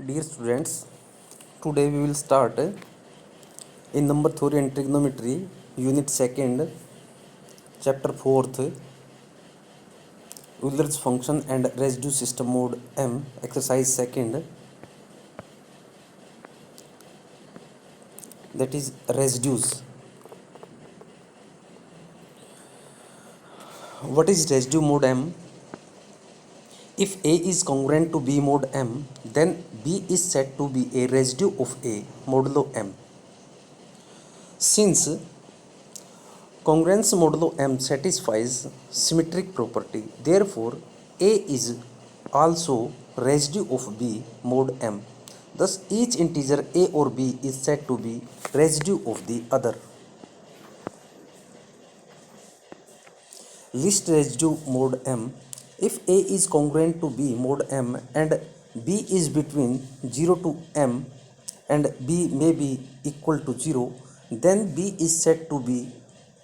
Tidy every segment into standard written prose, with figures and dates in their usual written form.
Dear students, today we will start in number theory and trigonometry, unit 2nd, chapter 4th, Euler's function and residue system mode M, exercise 2nd, that is residues. What is residue mode M? If A is congruent to B mode M, then B is said to be a residue of A modulo M. Since congruence modulo M satisfies symmetric property, therefore A is also residue of B mod M. Thus each integer A or B is said to be residue of the other. List residue mod M. If A is congruent to B mod M and B is between 0 to M and B may be equal to 0, then B is said to be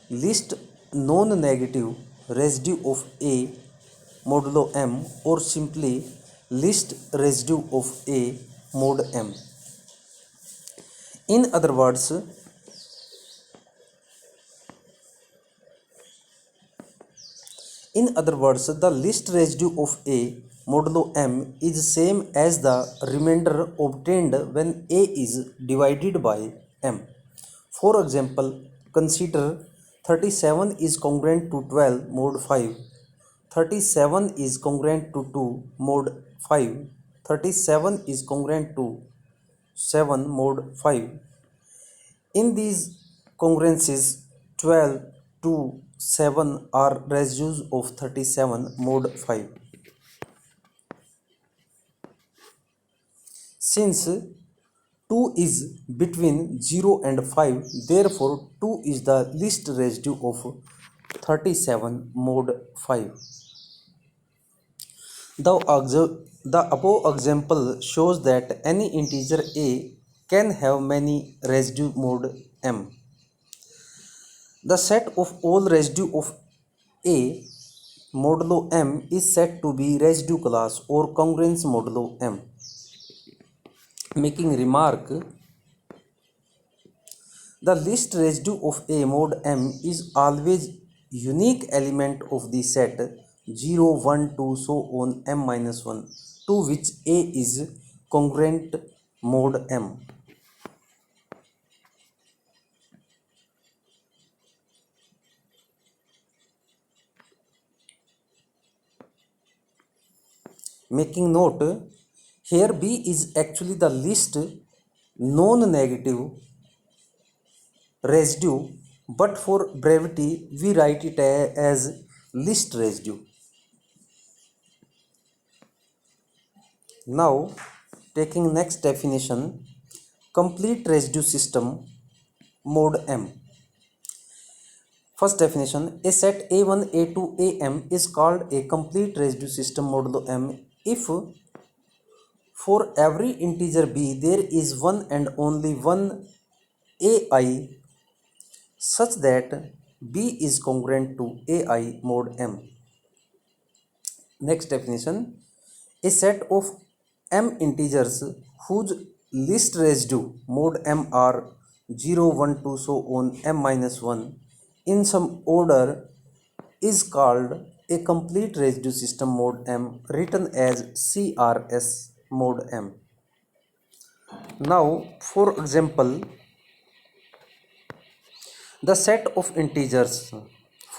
least non-negative residue of A modulo M, or simply least residue of A mod M. In other words, the least residue of A modulo M is same as the remainder obtained when A is divided by M. For example, consider 37 is congruent to 12 mod 5, 37 is congruent to 2 mod 5, 37 is congruent to 7 mod 5. In these congruences, 12 to 7 are residues of 37 mod 5. Since 2 is between 0 and 5, therefore 2 is the least residue of 37 mod 5. The above example shows that any integer A can have many residue mod M. The set of all residue of A modulo M is said to be residue class or congruence modulo M. Making remark, the least residue of A mod M is always unique element of the set 0, 1, 2, so on M-1 to which A is congruent mod M. Making note, here B is actually the least non-negative residue, but for brevity we write it as least residue. Now taking next definition, complete residue system mod M. First definition, a set A1, A2, Am is called a complete residue system modulo M if for every integer B there is one and only one AI such that B is congruent to AI mod M. Next definition, a set of M integers whose least residue mod M are 0, 1, 2, so on M-1 in some order is called a complete residue system mod M, written as CRS mod M. Now, for example, the set of integers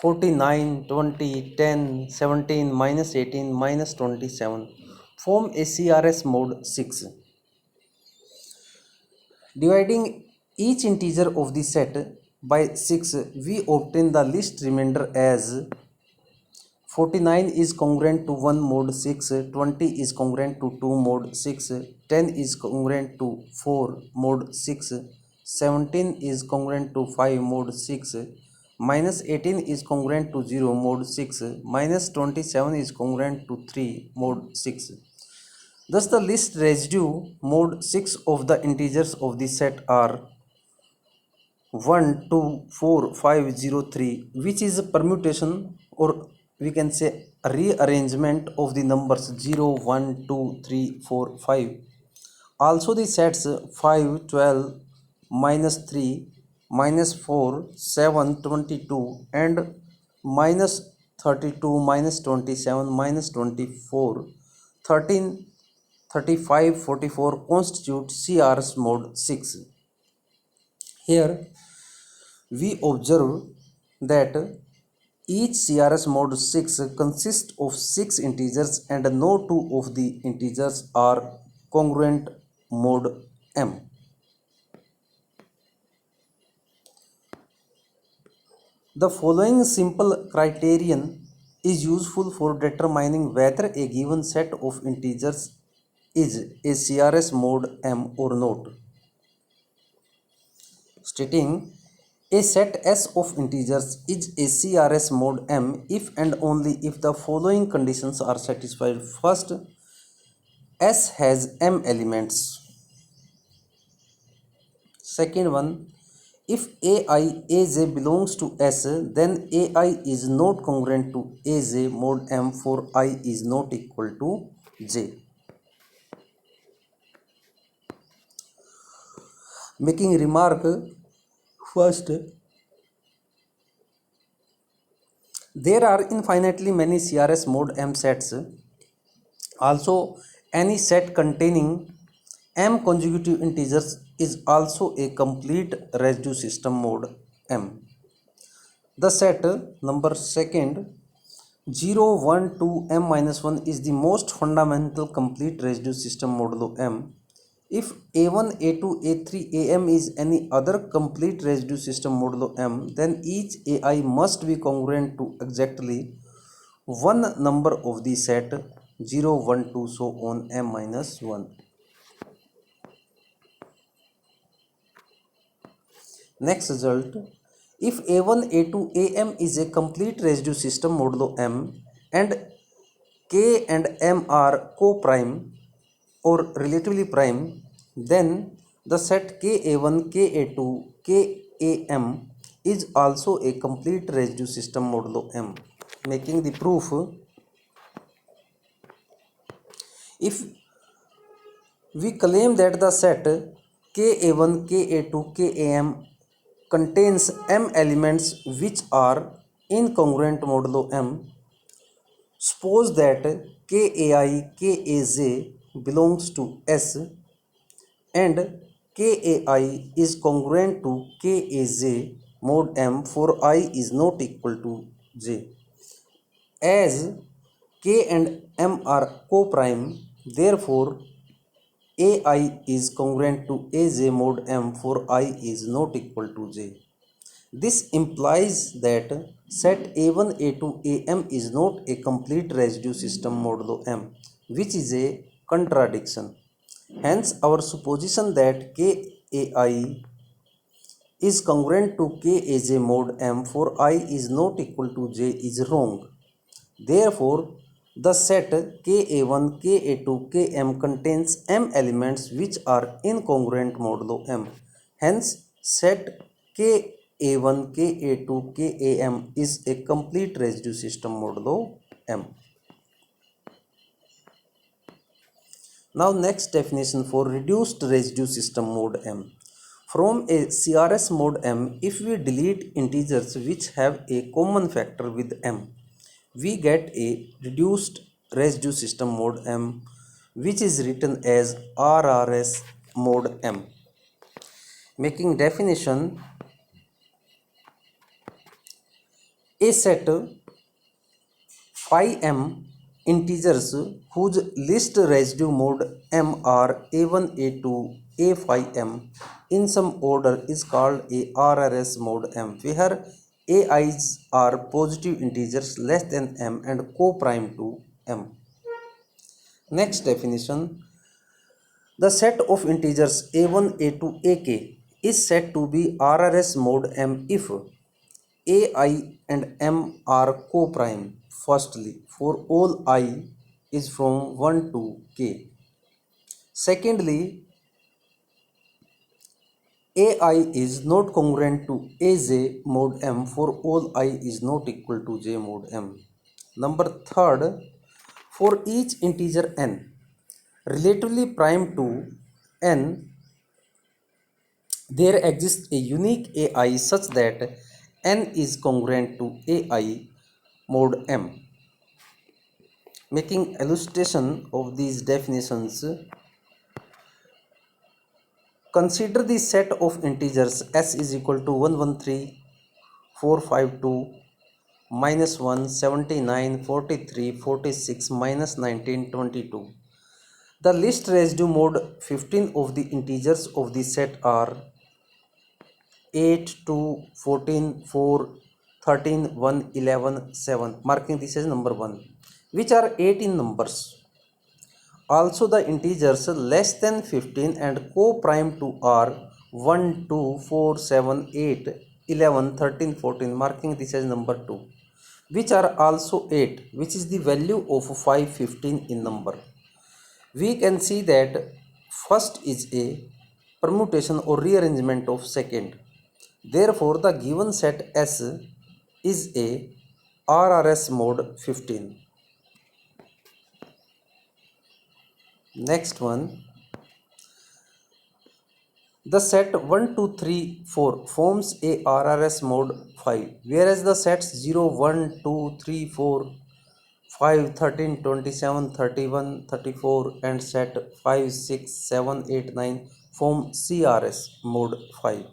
49, 20, 10, 17, minus 18, minus 27 form a CRS mod 6. Dividing each integer of the set by 6, we obtain the least remainder as 49 is congruent to 1 mod 6, 20 is congruent to 2 mod 6, 10 is congruent to 4 mod 6, 17 is congruent to 5 mod 6, minus 18 is congruent to 0 mod 6, minus 27 is congruent to 3 mod 6. Thus the least residue mod 6 of the integers of the set are 1, 2, 4, 5, 0, 3, which is a permutation, or we can say a rearrangement of the numbers 0, 1, 2, 3, 4, 5 Also the sets 5, 12, -3, -4, 7, 22, and -32, -27, -24, 13, 35, 44 constitute CRS mode 6. Here we observe that each CRS mode 6 consists of 6 integers and no two of the integers are congruent mode M. The following simple criterion is useful for determining whether a given set of integers is a CRS mode M or not. Stating a set S of integers is a CRS mode M if and only if the following conditions are satisfied. First, S has M elements. Second one, if AI AJ belongs to S, then AI is not congruent to AJ mode M for I is not equal to J. Making remark, first, there are infinitely many CRS mode M sets. Also, any set containing M consecutive integers is also a complete residue system mode M. The set number second 0, 1, 2, M minus 1 is the most fundamental complete residue system modulo M. If A1, A2, A3, AM is any other complete residue system modulo M, then each AI must be congruent to exactly one number of the set 0, 1, 2, so on M minus 1. Next result, if A1, A2, AM is a complete residue system modulo M and K and M are co-prime or relatively prime, then the set KA1, KA2, KAM is also a complete residue system modulo M. Making the proof, if we claim that the set KA1, KA2, KAM contains M elements which are incongruent modulo M, suppose that KAI, KAJ belongs to S and KAI is congruent to KAJ mode M for I is not equal to J. As K and M are co-prime, therefore AI is congruent to AJ mode M for I is not equal to J. This implies that set A1, A2, AM is not a complete residue system modulo M, which is a contradiction. Hence, our supposition that KAI is congruent to KAJ mode M for I is not equal to J is wrong. Therefore, the set KA1, KA2, KM contains M elements which are incongruent modulo M. Hence, set KA1, KA2, KAM is a complete residue system modulo M. Now next definition for reduced residue system mode M. From a CRS mode M, if we delete integers which have a common factor with M, we get a reduced residue system mode M, which is written as RRS mode M. Making definition, a set phi M integers whose list residue mode M are A1, A2, A phi M in some order is called a RRS mode M, where AIs are positive integers less than M and co-prime to M. Next definition, the set of integers A1, A2, AK is said to be RRS mode M if AI and M are co-prime. Firstly, for all I is from 1 to K. Secondly, AI is not congruent to AJ mode M for all I is not equal to J mode M. Number third, for each integer n relatively prime to n, there exists a unique AI such that n is congruent to AI mod m. Making illustration of these definitions, consider the set of integers s is equal to 113, 452, minus 1, 79, 43, 46, minus 19, 22. The least residue mode 15 of the integers of the set are 8, 2, 14, 4, 13, 1, 11, 7, marking this as number 1, which are 8 in numbers. Also, the integers less than 15 and co-prime to are 1, 2, 4, 7, 8, 11, 13, 14, marking this as number 2, which are also 8, which is the value of 5, 15 in number. We can see that first is a permutation or rearrangement of second. Therefore, the given set S is a RRS mode 15. Next one, the set 1, 2, 3, 4 forms a RRS mode 5, whereas the sets 0, 1, 2, 3, 4, 5, 13, 27, 31, 34 and set 5, 6, 7, 8, 9 form CRS mode 5.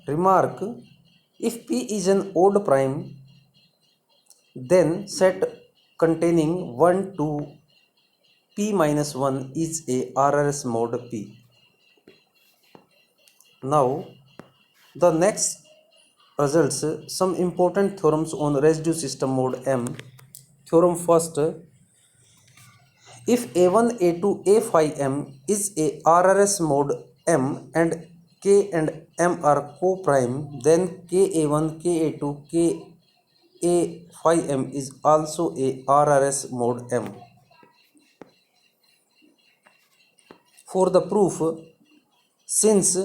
Remark, if P is an odd prime, then set containing 1 to P minus 1 is a RRS mode P. Now, the next results some important theorems on residue system mode M. Theorem first, if A1, A2, A phi M is a RRS mode M and K and M are co-prime, then KA1, KA2, KA phi M is also a RRS mode M. For the proof, since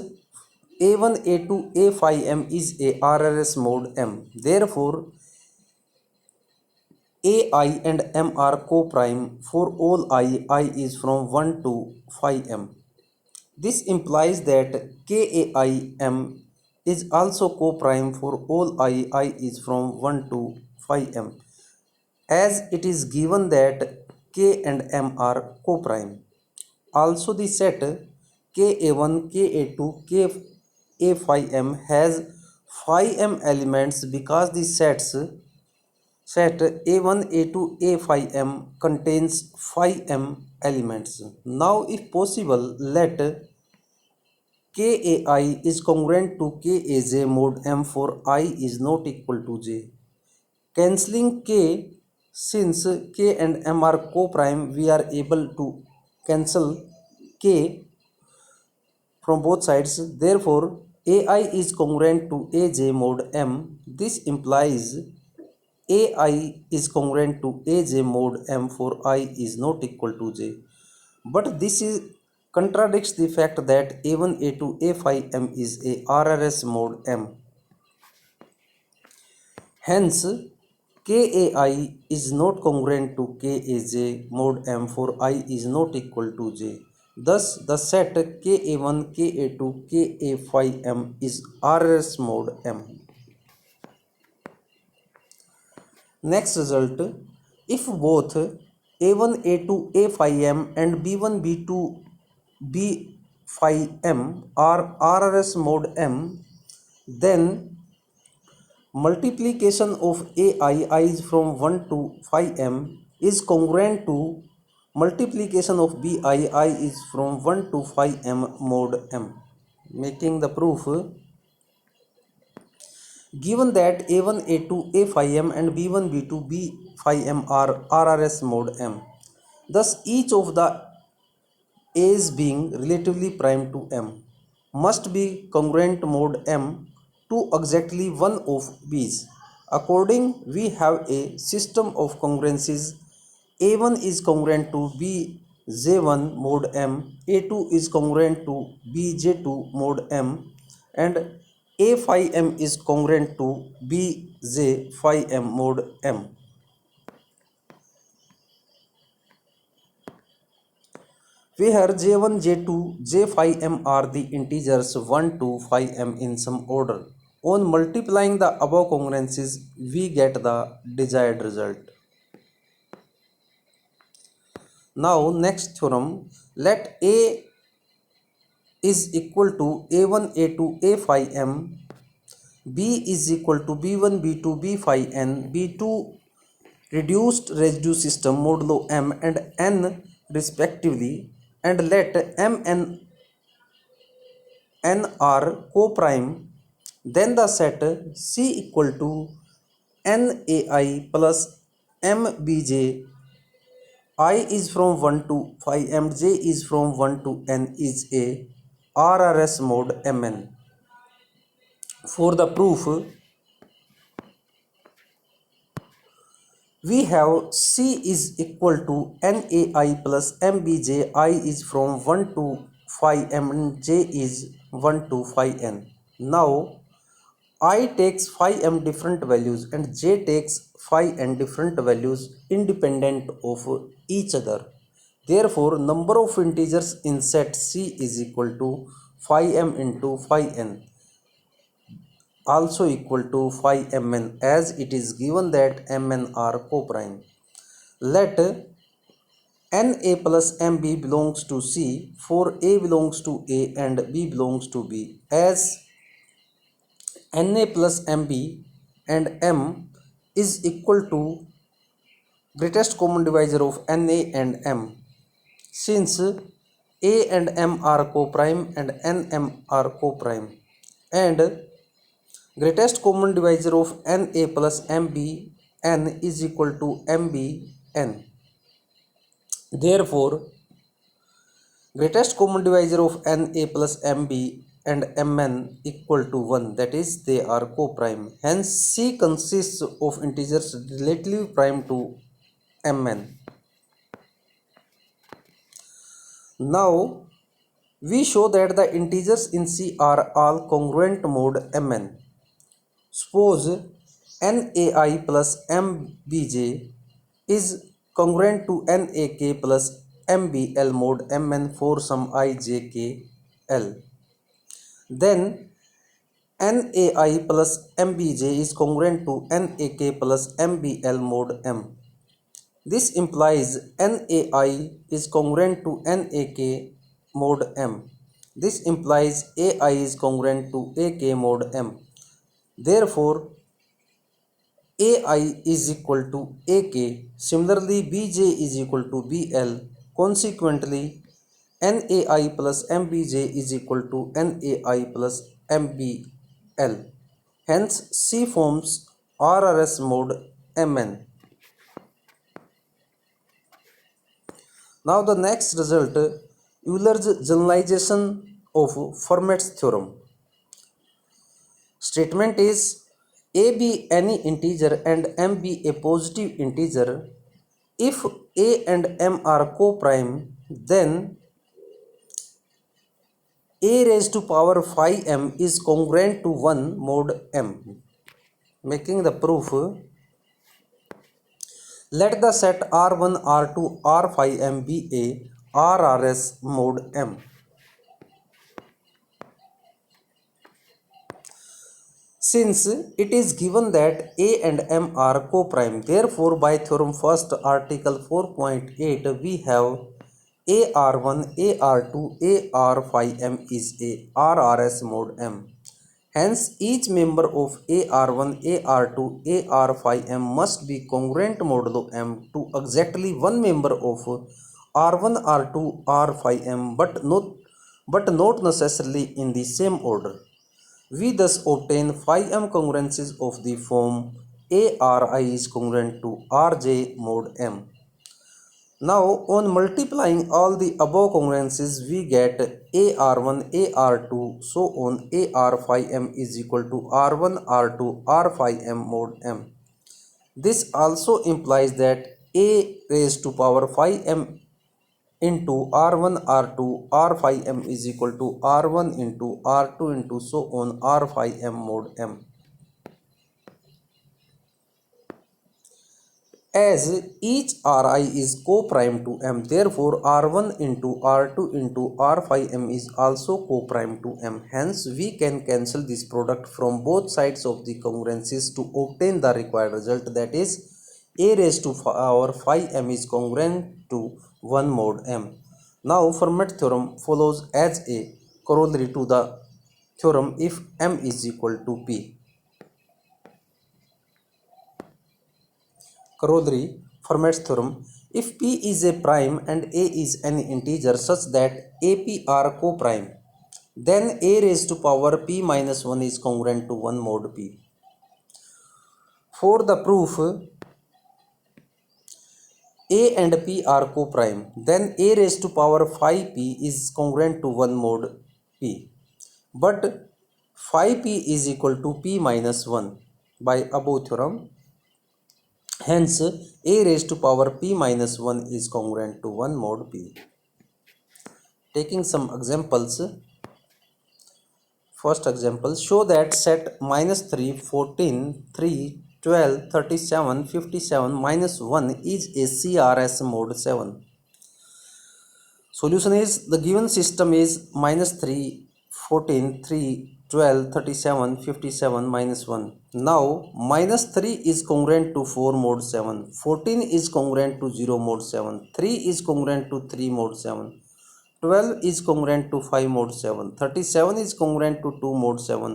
A1, A2, A phi M is a RRS mode M, therefore AI and M are co-prime for all I is from 1 to phi M. This implies that KAIM is also co-prime for all I is from 1 to phi M, as it is given that K and M are co-prime. Also, the set KA1, KA2, KA phi M has phi M elements because the set A1, A2, A phi M contains phi M elements. Now, if possible, let KAI is congruent to KAJ mod M for I is not equal to J. Cancelling K, since K and M are co-prime, we are able to cancel K from both sides. Therefore, AI is congruent to AJ mod M. This implies AI is congruent to AJ mod M for I is not equal to J. But this contradicts the fact that A1, A2, A phi M is a RRS mod M. Hence, KAI is not congruent to KAJ mod M for I is not equal to J. Thus, the set KA1, KA2, KA phi M is RRS mod M. Next result, if both A1, A2, A phi M and B1, B2, B phi M are RRS mod M, then multiplication of i's from 1 to phi m is congruent to multiplication of bii is from 1 to phi m mod m. Making the proof, given that a1, a2, a phi m and b1, b2, b phi m are RRS mod m, thus each of the a's being relatively prime to m must be congruent mod m to exactly one of b's. According, we have a system of congruencies. A1 is congruent to bj1 mod m, A2 is congruent to bj2 mod m, and a phi m is congruent to bj 5 m mod m. where j1, j2, j5m are the integers 1 to 5m in some order. On multiplying the above congruences, we get the desired result. Now next theorem, let A is equal to a1, a2, a5m, B is equal to b1, b2, b5n, b2 reduced residue system modulo m and n respectively, and let m and n are co-prime, then the set C equal to NAI plus MBJ, I is from 1 to 5 and J is from 1 to N is a RRS mode Mn. For the proof, we have C is equal to NAI plus MBJ, I is from 1 to 5 and J is 1 to 5N. Now I takes phi m different values and j takes phi n different values independent of each other. Therefore, number of integers in set C is equal to phi m into phi n, also equal to phi mn, as it is given that mn are coprime. Let na plus mb belongs to C, for a belongs to a and b belongs to b, as Na plus Mb and M is equal to greatest common divisor of Na and M. Since A and M are coprime and Nm are coprime, and greatest common divisor of Na plus Mb n is equal to Mb n. Therefore, greatest common divisor of Na plus Mb and Mn equal to 1, that is they are coprime. Hence C consists of integers relatively prime to Mn. Now we show that the integers in C are all congruent mode Mn. Suppose Nai plus Mbj is congruent to Nak plus Mbl mode Mn for some I j k l. Then NAI plus MBJ is congruent to NAK plus MBL mode M. This implies NAI is congruent to NAK mode M. This implies AI is congruent to AK mode M. Therefore, AI is equal to AK. Similarly, BJ is equal to BL. Consequently, NAI plus MBJ is equal to NAI plus MBL. Hence, C forms RRS mode Mn. Now the next result, Euler's generalization of Fermat's theorem. Statement is A be any integer and M be a positive integer. If A and M are coprime, then A raised to power phi m is congruent to 1 mod M. Making the proof, let the set R1, R2, R phi m be a RRS mod M. Since it is given that A and M are coprime, therefore by theorem first article 4.8 we have AR1, AR2, AR phi m is a RRS mod M. Hence each member of AR1, AR2, AR phi m must be congruent modulo M to exactly one member of R1, R2, R phi m, but not necessarily in the same order. We thus obtain phi m congruences of the form ARI is congruent to RJ mod M. Now on multiplying all the above congruences we get AR1, AR2, so on AR phi m is equal to R1, R2, R phi m mod M. This also implies that A raised to power phi m into R1, R2, R phi m is equal to R1 into R2 into so on R phi m mod M. As each Ri is co-prime to M, therefore R1 into R2 into R5M is also co-prime to M. Hence, we can cancel this product from both sides of the congruences to obtain the required result, that is A raised to power 5M is congruent to 1 mod M. Now, Fermat theorem follows as a corollary to the theorem if M is equal to P. Corollary, Fermat's theorem: if P is a prime and A is an integer such that AP are co-prime, then A raised to power P minus 1 is congruent to 1 mod P. For the proof A and P are co-prime, then A raised to power 5P is congruent to 1 mod P. But 5P is equal to P minus 1 by above theorem. Hence, A raised to power P minus 1 is congruent to 1 mod P. Taking some examples. First example, show that set -3, 14, 3, 12, 37, 57, -1 is a CRS mod 7. Solution is, the given system is -3, 14, 3, 12, 37, 57, -1. Now, -3 is congruent to 4 mod 7, 14 is congruent to 0 mod 7, 3 is congruent to 3 mod 7, 12 is congruent to 5 mod 7, 37 is congruent to 2 mod 7,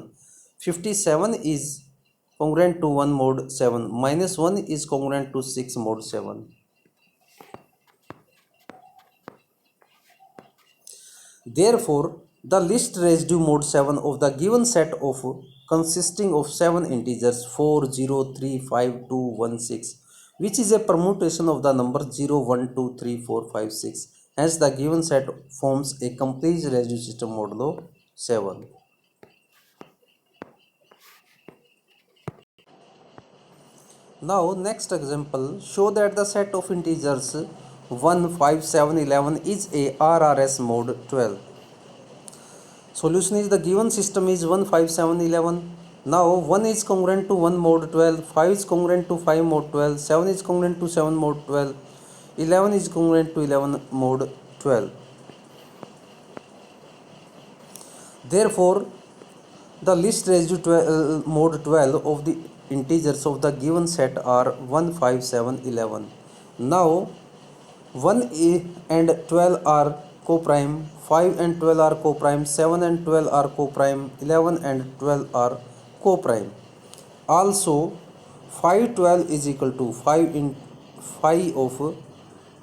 57 is congruent to 1 mod 7, -1 is congruent to 6 mod 7. Therefore, the least residue mod 7 of the given set of consisting of 7 integers 4, 0, 3, 5, 2, 1, 6, which is a permutation of the number 0, 1, 2, 3, 4, 5, 6. Hence, the given set forms a complete residue system modulo 7. Now, next example, show that the set of integers 1, 5, 7, 11 is a RRS mod 12. Solution is, the given system is 1, 5, 7, 11. Now 1 is congruent to 1 mod 12, 5 is congruent to 5 mod 12, 7 is congruent to 7 mod 12, 11 is congruent to 11 mod 12. Therefore, the least residue mod 12 of the integers of the given set are 1, 5, 7, 11. Now 1 and 12 are co-prime, 5 and 12 are co-prime, 7 and 12 are co-prime, 11 and 12 are co-prime. Also, 5 12 is equal to 5 of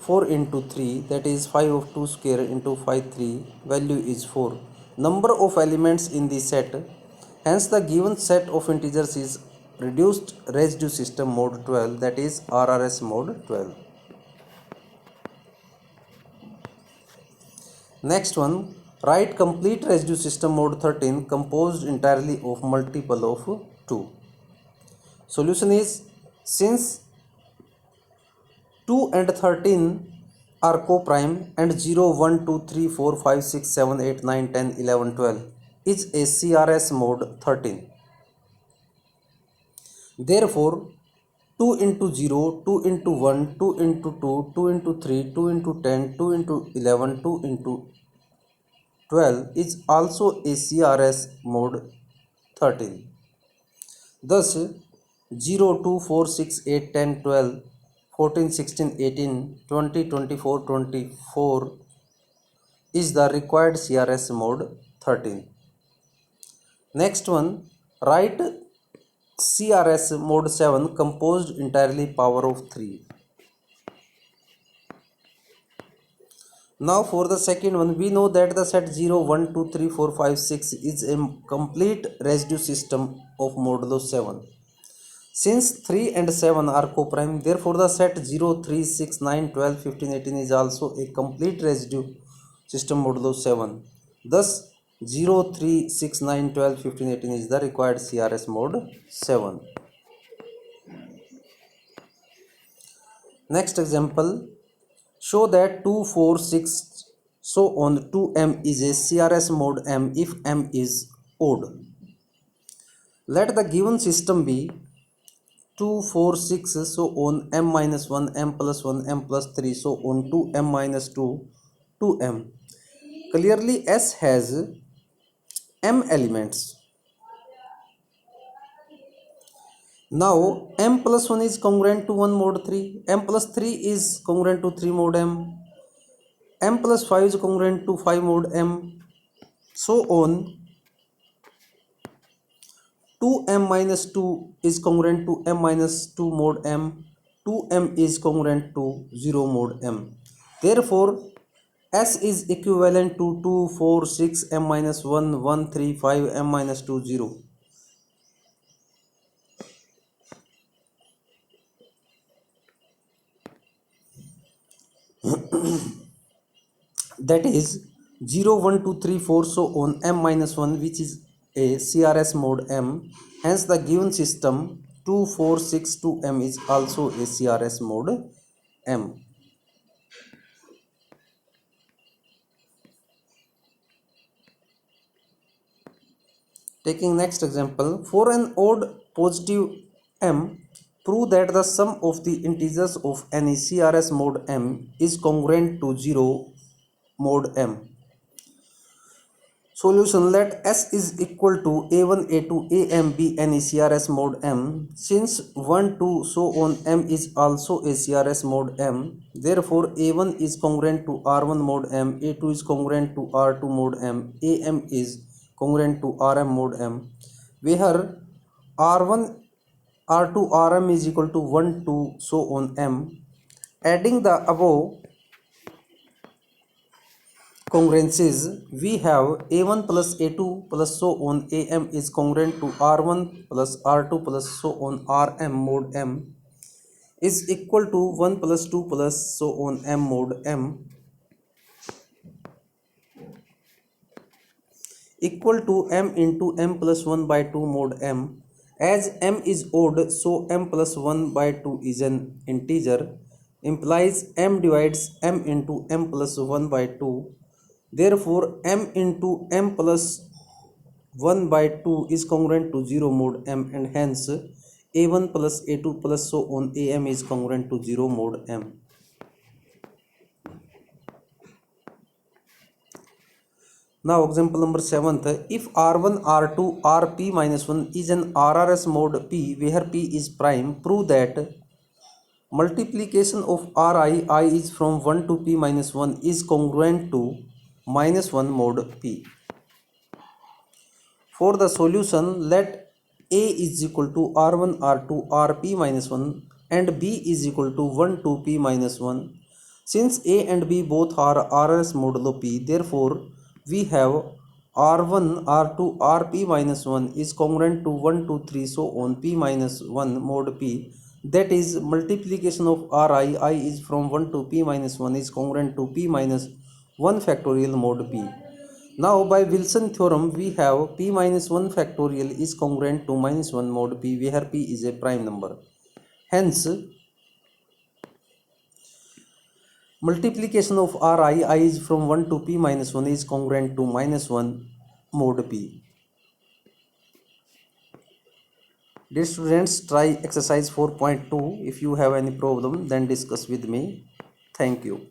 4 into 3, that is 5 of 2 square into 5 3, value is 4. Number of elements in the set. Hence, the given set of integers is reduced residue system mode 12, that is RRS mode 12. Next one, write complete residue system mode 13 composed entirely of multiple of 2. Solution is, since 2 and 13 are co-prime and 0, 1, 2, 3, 4, 5, 6, 7, 8, 9, 10, 11, 12 is a CRS mode 13. Therefore, 2 into 0, 2 into 1, 2 into 2, 2 into 3, 2 into 10, 2 into 11, 2 into 12 is also a CRS mode 13. Thus, 0, 2, 4, 6, 8, 10, 12, 14, 16, 18, 20, 24, 24 is the required CRS mode 13. Next one, write CRS mode 7 composed entirely power of 3. Now for the second one, we know that the set 0, 1, 2, 3, 4, 5, 6 is a complete residue system of modulo 7. Since 3 and 7 are co-prime, therefore the set 0, 3, 6, 9, 12, 15, 18 is also a complete residue system modulo 7. Thus 0, 3, 6, 9, 12, 15, 18 is the required CRS mode 7. Next example, show that 2, 4, 6, so on 2m is a CRS mode m if m is odd. Let the given system be 2, 4, 6, so on m minus 1, m plus 1, m plus 3, so on to m minus 2, 2m. Clearly S has m elements. Now m plus 1 is congruent to 1 mod 3, m plus 3 is congruent to 3 mod m plus 5 is congruent to 5 mod m, so on 2m minus 2 is congruent to m minus 2 mod m, 2m is congruent to 0 mod m. Therefore S is equivalent to 2, 4, 6, m minus 1, 1, 3, 5, m minus 2, 0. That is 0, 1, 2, 3, 4, so on m minus 1, which is a CRS mode m. Hence the given system 2, 4, 6, 2m is also a CRS mode m. Taking next example, for an odd positive m, prove that the sum of the integers of any CRS mode m is congruent to 0 mod m. Solution: let S is equal to a1, a2, am be any CRS mode m. Since 1, 2, so on m is also a CRS mode m, therefore a1 is congruent to r1 mode m, a2 is congruent to r2 mode m, am is congruent to rm mode m, where r1, r2, rm is equal to 1, 2, so on m. Adding the above congruencies, we have a1 plus a2 plus so on am is congruent to r1 plus r2 plus so on rm mod m is equal to 1 plus 2 plus so on m mod m equal to m into m plus 1 by 2 mod m. As m is odd, so m plus 1 by 2 is an integer, implies m divides m into m plus 1 by 2. Therefore m into m plus 1 by 2 is congruent to 0 mod m, and hence a1 plus a2 plus so on am is congruent to 0 mod m. Now example number 7th, if r1, r2, rp minus 1 is an rrs mod p where p is prime, prove that multiplication of ri, I is from 1 to p minus 1 is congruent to minus 1 mod p. For the solution, let a is equal to r1, r2, rp minus 1 and b is equal to 1 to p minus 1. Since a and b both are rs modulo p, therefore we have r1, r2, rp minus 1 is congruent to 1, 2, 3, so on p minus 1 mod p. That is multiplication of ri, I is from 1 to p minus 1 is congruent to p minus 1 factorial mod p. Now by Wilson theorem, we have p minus 1 factorial is congruent to minus 1 mod p where p is a prime number. Hence multiplication of ri, I is from 1 to p minus 1 is congruent to minus 1 mod p. Dear students, try exercise 4.2. If you have any problem, then discuss with me. Thank you.